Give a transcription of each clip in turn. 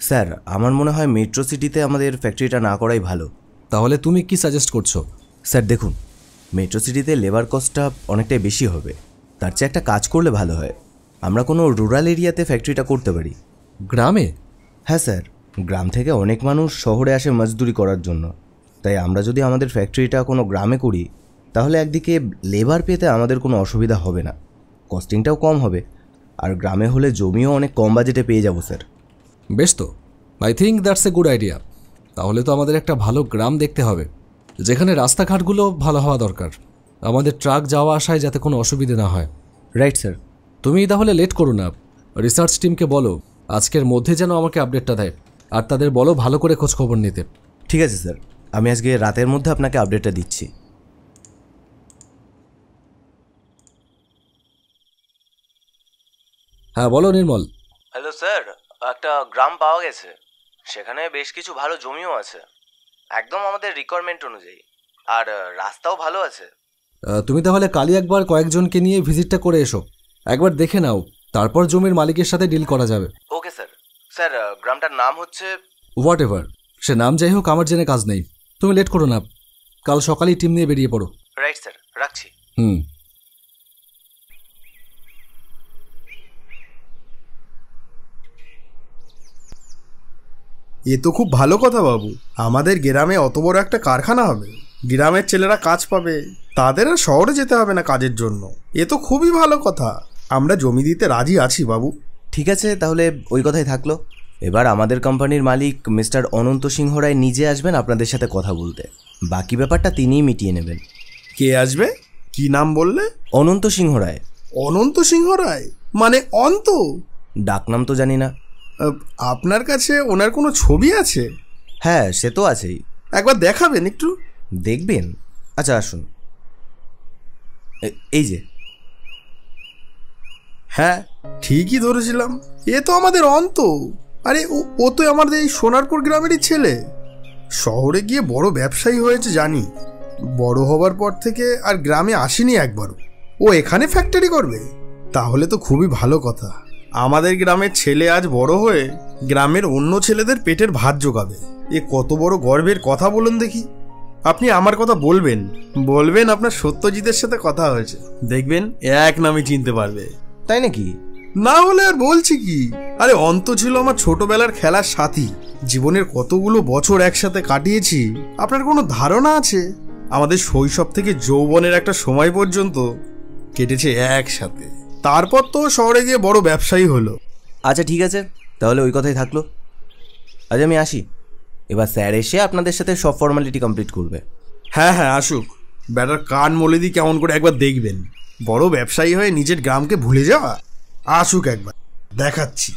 Sir আমার মনে হয় মেট্রো সিটিতে আমাদের ফ্যাক্টরিটা না করাই ভালো। তাহলে তুমি কি সাজেস্ট করছো? স্যার দেখুন, মেট্রো সিটিতে লেবার কস্টটা অনেকটাই বেশি হবে, তার চেয়ে একটা কাজ করলে ভালো হয়। আমরা কোনো রুরাল এরিয়াতে ফ্যাক্টরিটা করতে পারি। গ্রামে? হ্যাঁ স্যার, গ্রাম থেকে অনেক মানুষ শহরে আসে মজদুরি করার জন্য। তাই আমরা যদি আমাদের ফ্যাক্টরিটা কোনো গ্রামে করি তাহলে একদিকে লেবার পেতে আমাদের কোনো অসুবিধা হবে না, কস্টিংটাও কম হবে, আর গ্রামে হলে জমিও অনেক কম বাজেটে পেয়ে যাব স্যার। বেশ তো, I think that's a good idea. তাহলে তো আমাদের একটা ভালো গ্রাম দেখতে হবে, যেখানে রাস্তাঘাটগুলো ভালো হওয়া দরকার, আমাদের ট্রাক যাওয়া আসায় যাতে কোনো অসুবিধে না হয়। Right sir. তুমি তাহলে লেট করো না, রিসার্চ টিমকে বলো আজকের মধ্যে যেন আমাকে আপডেটটা দেয়, আর তাদের বলো ভালো করে খোঁজখবর নিতে। ঠিক আছে স্যার, আমি আজকে রাতের মধ্যে আপনাকে আপডেটটা দিচ্ছি। হ্যাঁ বলো নির্মল। হ্যালো স্যার, একটা গ্রাম পাওয়া গেছে, সেখানে বেশ কিছু ভালো জমিও আছে, একদম আমাদের রিকোয়ারমেন্ট অনুযায়ী, আর রাস্তাও ভালো আছে। তুমি তাহলে কালই একবার কয়েকজনকে নিয়ে ভিজিটটা করে এসো, একবার দেখে নাও, তারপর জমির মালিকের সাথে ডিল করা যাবে। Okay sir. স্যার গ্রামটার নাম হচ্ছে হোয়াট এভার, সে নাম যাই হোক, আমার জেনে কাজ নেই। তুমি লেট করো না, কাল সকালেই টিম নিয়ে বেরিয়ে পড়ো। রাইট স্যার, রাখছি। এ তো খুব ভালো কথা বাবু, আমাদের গ্রামে অত বড় একটা কারখানা হবে, গ্রামের ছেলেরা কাজ পাবে, তাদের আর শহরে যেতে হবে না কাজের জন্য। এ তো খুবই ভালো কথা, আমরা জমি দিতে রাজি আছি বাবু। ঠিক আছে, তাহলে ওই কথাই থাকলো। এবার আমাদের কোম্পানির মালিক মিস্টার অনন্ত সিংহ রায় নিজে আসবেন আপনাদের সাথে কথা বলতে, বাকি ব্যাপারটা তিনিই মিটিয়ে নেবেন। কে আসবে? কি নাম বললে? অনন্ত সিংহ রায়। অনন্ত সিংহ রায় মানে অন্ত? ডাকনাম তো জানি না। আপনার কাছে ওনার কোনো ছবি আছে? হ্যাঁ সে তো আছেই। একবার দেখাবেন একটু? দেখবেন? আচ্ছা আসুন, এই যে। হ্যাঁ ঠিকই ধরেছিলাম, এ তো আমাদের অন্ত। আরে ও তো আমাদের এই সোনারপুর গ্রামেরই ছেলে, শহরে গিয়ে বড় ব্যবসায়ী হয়েছে জানি, বড় হবার পর থেকে আর গ্রামে আসেনি একবারও। ও এখানে ফ্যাক্টরি করবে? তাহলে তো খুবই ভালো কথা, আমাদের গ্রামের ছেলে আজ বড় হয়ে গ্রামের অন্য ছেলেদের পেটের ভাত জোগাবে। এ কত বড় গর্বের কথা বলুন দেখি। আপনি আমার কথা বলবেন, বলবেন আপনার সত্যজিতের সাথে কথা হয়েছে, দেখবেন এক নামে চিনতে পারবে। তাই নাকি? না হলে আর বলছি কি, আরে অন্ত ছিল আমার ছোটবেলার খেলার সাথী, জীবনের কতগুলো বছর একসাথে কাটিয়েছি আপনার কোনো ধারণা আছে? আমাদের শৈশব থেকে যৌবনের একটা সময় পর্যন্ত কেটেছে একসাথে, তারপর তো শহরে গিয়ে বড় ব্যবসায়ী হলো। আচ্ছা ঠিক আছে, তাহলে ওই কথাই থাকলো। আজ আমি আসি, এবার স্যার এসে আপনাদের সাথে সব ফর্মালিটি কমপ্লিট করবে। হ্যাঁ হ্যাঁ আসুক, ব্যাটার কান মলে দিই কেমন করে একবার দেখবেন, বড় ব্যবসায়ী হয়ে নিজের গ্রামকে ভুলে যাওয়া। আসুক একবার, দেখাচ্ছি।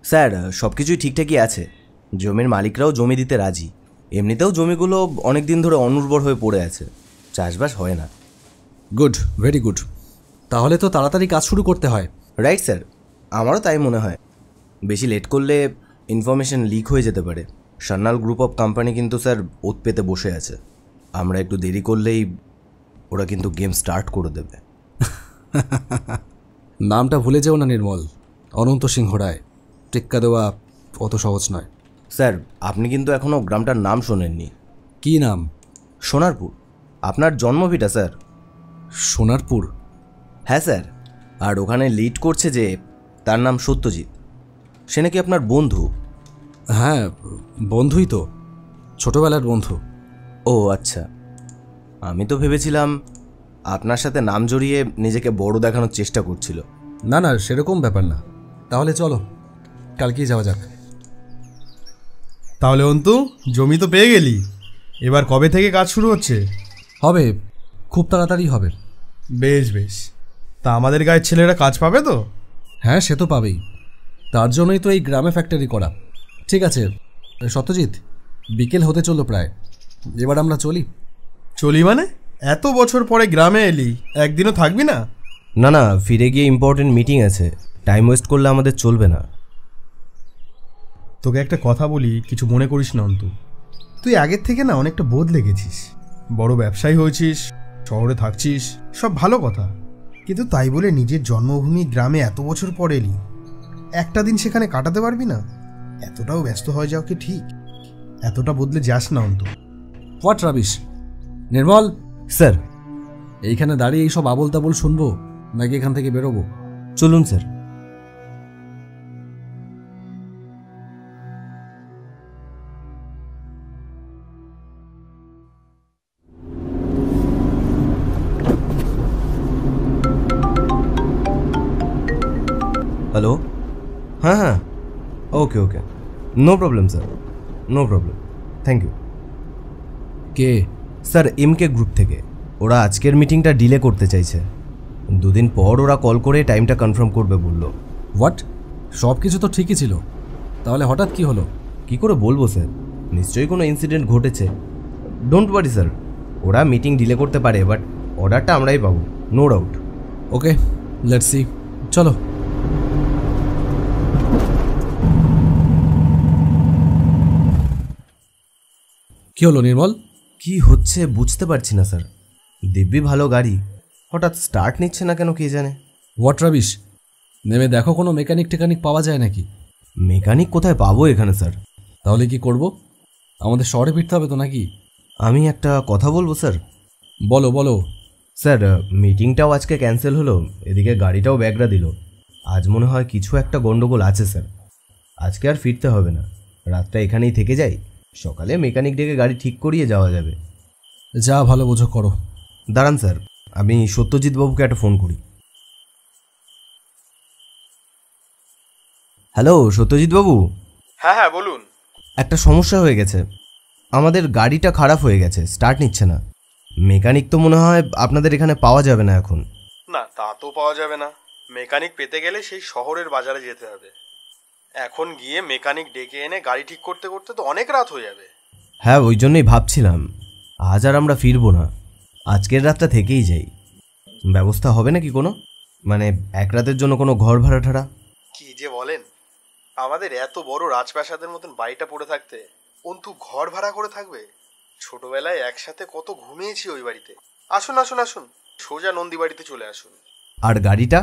স্যার সব কিছুই ঠিকঠাকই আছে, জমির মালিকরাও জমি দিতে রাজি, এমনিতেও জমিগুলো অনেক দিন ধরে অনুর্বর হয়ে পড়ে আছে, চাষবাস হয় না। Good, very good. তাহলে তো তাড়াতাড়ি কাজ শুরু করতে হয়। রাইট স্যার, আমারও তাই মনে হয়, বেশি লেট করলে ইনফরমেশন লিক হয়ে যেতে পারে। সান্যাল গ্রুপ অফ কোম্পানি কিন্তু স্যার ওত পেতে বসে আছে, আমরা একটু দেরি করলেই ওরা কিন্তু গেম স্টার্ট করে দেবে। নামটা ভুলে যেও না নির্মল, অনন্ত সিংহ রায়। টেক্কা দেওয়া অত সহজ নয়। স্যার আপনি কিন্তু এখনও গ্রামটার নাম শোনেননি। কি নাম? সোনারপুর, আপনার জন্মভিটা স্যার। সোনারপুর? হ্যাঁ স্যার, আর ওখানে লিড করছে যে, তার নাম সত্যজিৎ, সে নাকি আপনার বন্ধু। হ্যাঁ বন্ধুই তো, ছোটবেলার বন্ধু। ও আচ্ছা, আমি তো ভেবেছিলাম আপনার সাথে নাম জড়িয়ে নিজেকে বড় দেখানোর চেষ্টা করছিল। না না, সেরকম ব্যাপার না। তাহলে চলো কালকেই যাওয়া যাক। তাহলে অন্তু, জমি তো পেয়ে গেলি, এবার কবে থেকে কাজ শুরু হচ্ছে? হবে, খুব তাড়াতাড়ি হবে। বেশ বেশ, তা আমাদের গায়ের ছেলেরা কাজ পাবে তো? হ্যাঁ সে তো পাবেই, তার জন্যই তো এই গ্রামে ফ্যাক্টরি করা। ঠিক আছে সত্যজিৎ, বিকেল হতে চললো প্রায়, এবার আমরা চলি। চলি মানে? এত বছর পরে গ্রামে এলি, একদিনও থাকবি না? না না, ফিরে গিয়ে ইম্পর্টেন্ট মিটিং আছে, টাইম ওয়েস্ট করলে আমাদের চলবে না। তোকে একটা কথা বলি, কিছু মনে করিস না অন্তু, তুই আগের থেকে না অনেকটা বদলে গেছিস, বড় ব্যবসায়ী হয়েছিস, শহরে থাকছিস, সব ভালো কথা, কিন্তু তাই বলে নিজের জন্মভূমি গ্রামে এত বছর পর এলি, একটা দিন সেখানে কাটাতে পারবি না? এতটাও ব্যস্ত হয়ে যাও কি ঠিক? এতটা বদলে যাস না Antu. What rubbish! Nirmal, sir. এইখানে দাঁড়িয়ে এইসব আবোল তাবোল শুনবো নাকি এখান থেকে বেরোবো? চলুন স্যার। হ্যালো, হ্যাঁ হ্যাঁ, okay okay, no problem sir, no problem, thank you. কে? স্যার, এমকে গ্রুপ থেকে। ওরা আজকের মিটিংটা ডিলে করতে চাইছে। 2 দিন পর ওরা কল করে টাইমটা কনফার্ম করবে বললো। হোয়াট? সব কিছু তো ঠিকই ছিল, তাহলে হঠাৎ কি হলো? কি করে বলবো স্যার, নিশ্চয়ই কোনো ইনসিডেন্ট ঘটেছে। ডোন্ট ওয়ারি স্যার, ওরা মিটিং ডিলে করতে পারে, বাট অর্ডারটা আমরাই পাবো, no doubt. Okay, let's see, চলো। কি হলো নির্মল? কি হচ্ছে বুঝতে পারছি না স্যার। দিব্যি ভালো গাড়ি, হঠাৎ স্টার্ট নিচ্ছে না কেন কে জানে। What rubbish! নেমে দেখো কোনো মেকানিক টেকানিক পাওয়া যায় নাকি। মেকানিক কোথায় পাবো এখানে স্যার? তাহলে কি করব? আমাদের শহরে ফিরতে হবে তো নাকি? আমি একটা কথা বলবো স্যার। বলো বলো। স্যার, মিটিংটাও আজকে ক্যান্সেল হলো, এদিকে গাড়িটাও ব্যাগরা দিল। আজ মনে হয় কিছু একটা গন্ডগোল আছে স্যার। আজকে আর ফিরতে হবে না, রাতটা এখানেই থেকে যাই, সকালে মেকানিক ডেকে গাড়ি ঠিক করিয়ে যাওয়া যাবে। যা ভালো বোঝো করো। দাঁড়ান স্যার, আমি সত্যজিৎ বাবুকে একটা ফোন করি। হ্যালো সত্যজিৎ বাবু। হ্যাঁ হ্যাঁ বলুন। একটা সমস্যা হয়ে গেছে, আমাদের গাড়িটা খারাপ হয়ে গেছে, স্টার্ট নিচ্ছে না। মেকানিক তো মনে হয় আপনাদের এখানে পাওয়া যাবে না এখন। না, তা তো পাওয়া যাবে না। মেকানিক পেতে গেলে সেই শহরের বাজারে যেতে হবে। এখন গিয়ে মেকানিক ডেকে এনে গাড়ি ঠিক করতে করতে তো অনেক রাত হয়ে যাবে। হ্যাঁ, ওই জন্যই ভাবছিলাম আজ আর আমরা ফিরবো না, আজকের রাতটা থেকেই যাই। ব্যবস্থা হবে নাকি কোনো, মানে এক রাতের জন্য কোনো ঘর ভাড়া ঠাড়া? কি যে বলেন, আমাদের এত বড় রাজপ্রাসাদের মতন বাড়িটা পড়ে থাকতে অন্তু ঘর ভাড়া করে থাকবে? ছোটবেলায় একসাথে কত ঘুমিয়েছি ওই বাড়িতে। আসুন আসুন আসুন, সোজা নন্দী বাড়িতে চলে আসুন। আর গাড়িটা?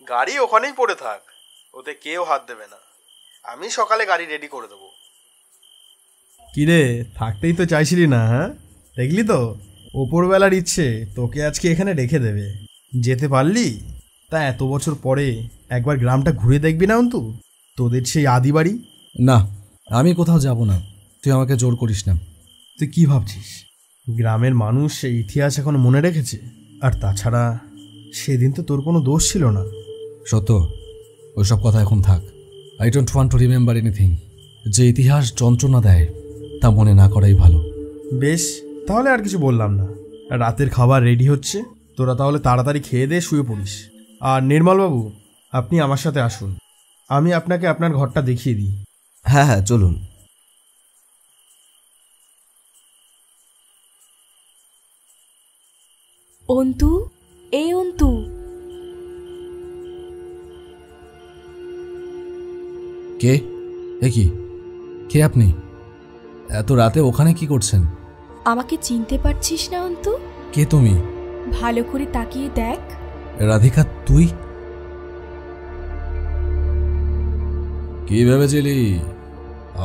গাড়ি ওখানেই পড়ে থাক, ওতে কেউ হাত দেবে না। আমি সকালে গাড়ি রেডি করে দেবো। কিরে, থাকতেই তো চাইছিলি না? হ্যাঁ, দেখলি তো ওপরবেলার ইচ্ছে তোকে আজকে এখানে রেখে দেবে। যেতে পারলি? তা এত বছর পরে একবার গ্রামটা ঘুরে দেখবি না অন্তু, তোদের সেই আদি বাড়ি? না, আমি কোথাও যাব না, তুই আমাকে জোর করিস না। তুই কি ভাবছিস গ্রামের মানুষ সেই ইতিহাস এখন মনে রেখেছে? আর তাছাড়া সেদিন তো তোর কোনো দোষ ছিল না। সত্য, ওইসব কথা এখন থাক। I don't want to remember anything. যে ইতিহাস যন্ত্রণা দেয় তা মনে না করাই ভালো। বেশ, তাহলে আর কিছু বললাম না। রাতের খাবার রেডি হচ্ছে, তোরা তাহলে তাড়াতাড়ি খেয়ে দিয়ে শুয়ে পড়িস। আর নির্মলবাবু, আপনি আমার সাথে আসুন, আমি আপনাকে আপনার ঘরটা দেখিয়ে দিই। হ্যাঁ হ্যাঁ চলুন। অন্তু, এই অন্তু। কে? এ কি? কে আপনি? এত রাতে ওখানে কি করছেন? আমাকে চিনতে পারছিস না অন্তু? কে তুমি? ভালো করে তাকিয়ে দেখ। রাধিকা, তুই? কি ভেবেছিলি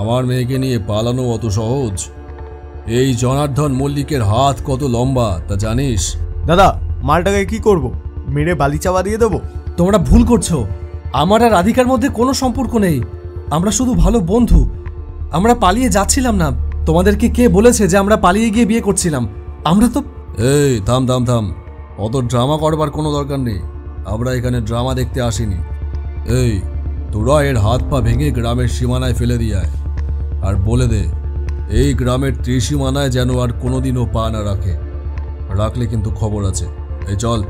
আমার মেয়েকে নিয়ে পালানো অত সহজ? এই জনার্দন মল্লিকের হাত কত লম্বা তা জানিস? দাদা, মালটাকে কি করব? মেরে বালি চাপা দিয়ে দেবো? তোমরা ভুল করছো। আমার আর রাধিকার মধ্যে কোনো সম্পর্ক নেই, আমরা শুধু ভালো বন্ধু। আমরা পালিয়ে যাচ্ছিলাম না। তোমাদেরকে কে বলেছে যে আমরা পালিয়ে গিয়ে বিয়ে করছিলাম? আমরা তো... এই থাম থাম থাম, অত ড্রামা করবার কোনো দরকার নেই। আমরা এখানে ড্রামা দেখতে আসিনি। এই তোরা এর হাত পা ভেঙে গ্রামের সীমানায় ফেলে দিয়ে আয়, আর বলে দে এই গ্রামের ত্রিসীমানায় যেন আর কোনোদিনও পা না রাখে। রাখলে কিন্তু খবর আছে। এই চল।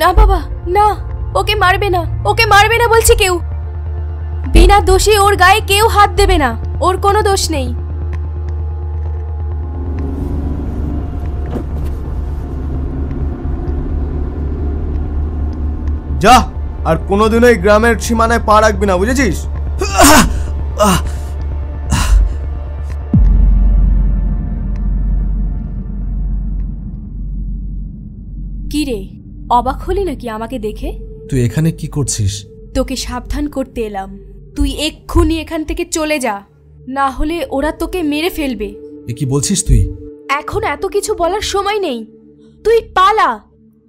না বাবা, না, ওকে মারবে না, ওকে মারবে না বলছি কেউ। বিনা দোষে ওর গায়ে কেউ হাত দেবে না, ওর কোনো দোষ নেই। যা, আর কোনোদিনও এই গ্রামের সীমানায় পা রাখবি না, বুঝেছিস? কি রে, অবাক হলি নাকি আমাকে দেখে? তুই এখানে কি করছিস? তোকে সাবধান করতে এলাম। তুই এক্ষুনি এখান থেকে চলে যা, না হলে ওরা তোকে মেরে ফেলবে। এ কি বলছিস তুই? এখন এত কিছু বলার সময় নেই, তুই পালা,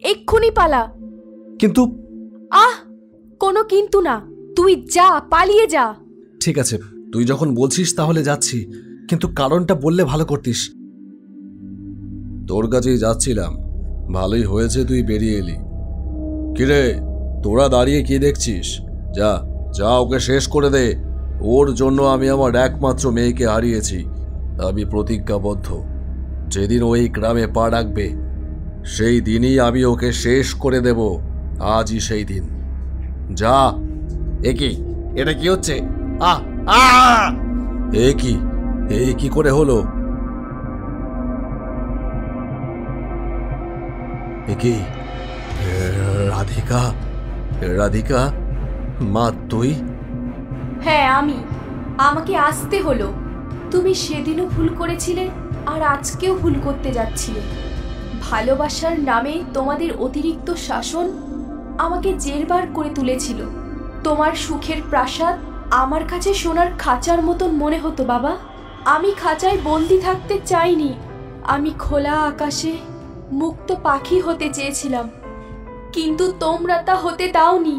এক্ষুনি পালা। কিন্তু আহ, কোনো কিন্তু না, তুই যা, পালিয়ে যা। ঠিক আছে, তুই যখন বলছিস তাহলে যাচ্ছি, কিন্তু কারণটা বললে ভালো করতিস। তোর কাছেই যাচ্ছিলাম, ভালোই হয়েছে তুই বেরিয়ে এলি। কিরে, তোরা দাঁড়িয়ে কি দেখছিস? যা যা, ওকে শেষ করে দে। ওর জন্য আমি আমার একমাত্র মেয়েকে হারিয়েছি। আমি প্রতিজ্ঞাবদ্ধ, যেদিন ওই গ্রামে পা রাখবে সেই দিনই আমি ওকে শেষ করে দেব। আজই সেই দিন। যা। এটা কি হচ্ছে? এ কি করে হলো? কি রাধিকা? রাধিকা মা, তুই? হ্যাঁ আমি। আমাকে আসতে হলো। তুমি সেদিনও ভুল করেছিলে আর আজকেও ভুল করতে যাচ্ছিলে। ভালোবাসার নামে তোমাদের অতিরিক্ত শাসন আমাকে জেরবার করে তুলেছিল। তোমার সুখের প্রাসাদ আমার কাছে সোনার খাঁচার মতন মনে হতো বাবা। আমি খাঁচায় বন্দি থাকতে চাইনি, আমি খোলা আকাশে মুক্ত পাখি হতে চেয়েছিলাম, কিন্তু তোমরা তা হতে দাওনি।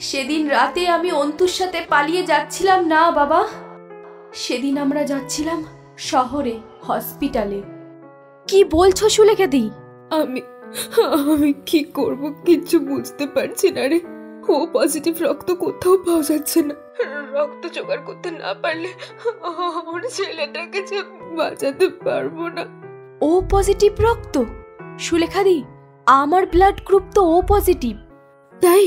সেদিন রাতে আমি অন্তুর সাথে পালিয়ে যাচ্ছিলাম না বাবা, সেদিন আমরা যাচ্ছিলাম শহরে, হসপিটালে। কি বলছো সুলেখাদি? আমি কি করব কিছু বুঝতে পারছি না রে। ও পজিটিভ রক্ত কোথাও পাওয়া যাচ্ছে না। রক্ত জোগাড় করতে না পারলে আমার ছেলেটাকে যে বাঁচাতে পারবো না। ও পজিটিভ রক্ত? সুলেখাদি, আমার ব্লাড গ্রুপ তো ও পজিটিভ। তাই?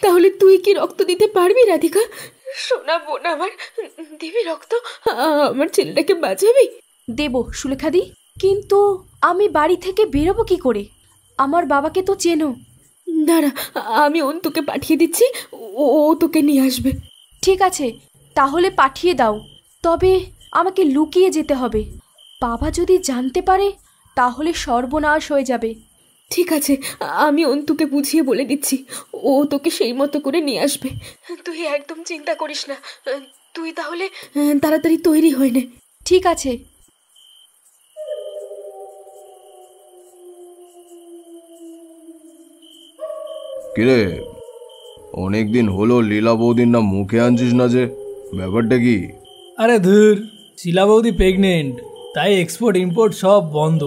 তাহলে তুই কি রক্ত দিতে পারবি রাধিকা? সোনা বোন আমার, দিবি রক্ত? আমার ছেলেটাকে বাঁচাবি? দেব সুলেখাদি, কিন্তু আমি বাড়ি থেকে বেরোবো কি করে? আমার বাবাকে তো চেনো। দাঁড়া, আমি অন্তুকে পাঠিয়ে দিচ্ছি, ও তোকে নিয়ে আসবে। ঠিক আছে, তাহলে পাঠিয়ে দাও, তবে আমাকে লুকিয়ে যেতে হবে। বাবা যদি জানতে পারে তাহলে সর্বনাশ হয়ে যাবে। ঠিক আছে, আমি অন্তুকে বুঝিয়ে বলে দিচ্ছি, ও তোকে সেই মতো করে নিয়ে আসবে। তুই একদম চিন্তা করিস না। তুই তাহলে তাড়াতাড়ি তৈরি হয়ে নে। ঠিক আছে। কিরে, অনেকদিন হলো লীলা বৌদির নাম মুখে আনছিস না যে, ব্যাপারটা কি? আরে ধুর, শিলা বৌদি প্রেগনেন্ট, তাই এক্সপোর্ট ইম্পোর্ট সব বন্ধ।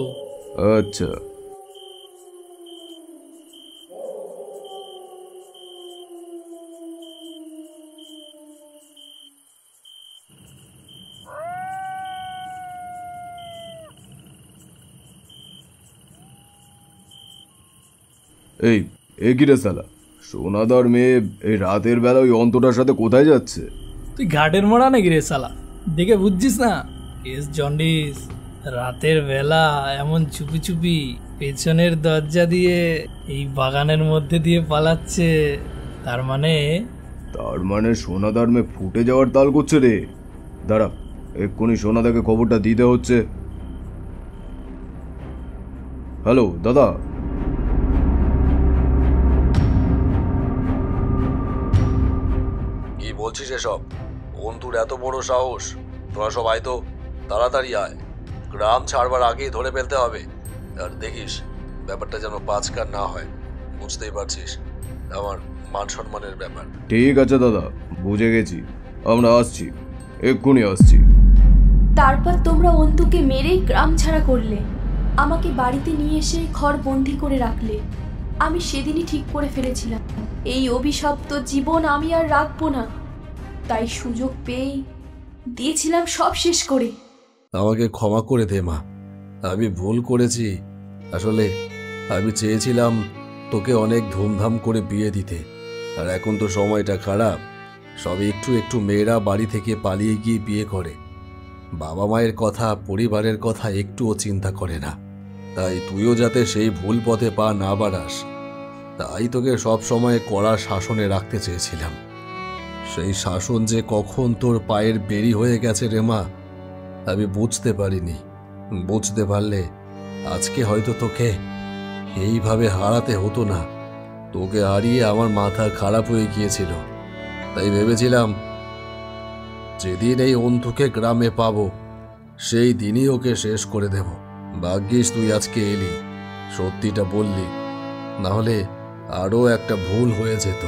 আচ্ছা, এই কি রে সালা, সোনাদার মেয়ে এই রাতের বেলা ওই অন্তটার সাথে কোথায় যাচ্ছে? তুই ঘাটের মোড়া নাকি রে শালা? দেখে বুঝছিস না কেস জন্ডিস? রাতের বেলা এমন চুপি চুপি পেছনের দরজা দিয়ে এই বাগানের মধ্যে দিয়ে পালাচ্ছে, তার মানে সোনাদার মেয়ে ফুটে যাওয়ার তাল করছে রে। দাঁড়া, এক্ষুনি সোনাদাকে খবরটা দিতে হচ্ছে। হ্যালো দাদা। কি বলছিস এসব? অন্তুর এত বড় সাহস? তোরা সব আয় তো, তাড়াতাড়ি আয়। গ্রাম ছাড়বার আগেই ধরে ফেলতে হবে। আর দেখিস ব্যাপারটা যেন পাঁচকার না হয়। বুঝতেই পারছিস আমার মান সম্মানের ব্যাপার। ঠিক আছে দাদা, বুঝে গেছি, আমরা আসছি, এক্ষুনি আসছি। তারপর তোমরা অন্তুকে মেরেই গ্রাম ছাড়া করলে, আমাকে বাড়িতে নিয়ে এসে ঘর বন্দি করে রাখলে। আমি সেদিনই ঠিক করে ফেলেছিলাম এই অভিশপ্ত জীবন আমি আর রাখবো না, তাই সুযোগ পেয়েই দিয়েছিলাম সব শেষ করে। আমাকে ক্ষমা করে দে মা, আমি ভুল করেছি। আসলে আমি চেয়েছিলাম তোকে অনেক ধুমধাম করে বিয়ে দিতে, আর এখন তো সময়টা খারাপ। সবে একটু একটু মেয়েরা বাড়ি থেকে পালিয়ে গিয়ে বিয়ে করে, বাবা মায়ের কথা, পরিবারের কথা একটুও চিন্তা করে না। তাই তুইও যাতে সেই ভুল পথে পা না বাড়াস, তাই তোকে সব সময় কড়া শাসনে রাখতে চেয়েছিলাম। সেই শাসন যে কখন তোর পায়ের বেরি হয়ে গেছে রে মা, আমি বুঝতে পারিনি। বুঝতে পারলে আজকে হয়তো তোকে এইভাবে হারাতে হতো না। তোকে হারিয়ে আমার মাথা খারাপ হয়ে গিয়েছিল, তাই ভেবেছিলাম যেদিন এই অন্ধুকে গ্রামে পাবো সেই দিনই ওকে শেষ করে দেব। ভাগ্যিস তুই আজকে এলি, সত্যিটা বললি, না হলে আরও একটা ভুল হয়ে যেত।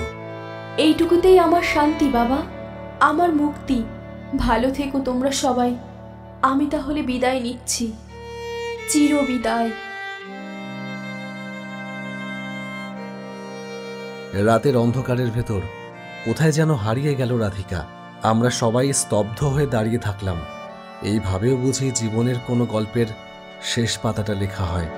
এইটুকুতেই আমার শান্তি বাবা, আমার মুক্তি। ভালো থেকো তোমরা সবাই। আমি তাহলে বিদায় নিচ্ছি, চির বিদায়। রাতের অন্ধকারের ভেতর কোথায় যেন হারিয়ে গেল রাধিকা। আমরা সবাই স্তব্ধ হয়ে দাঁড়িয়ে থাকলাম। এইভাবেও বুঝি জীবনের কোনো গল্পের শেষ পাতাটা লেখা হয়।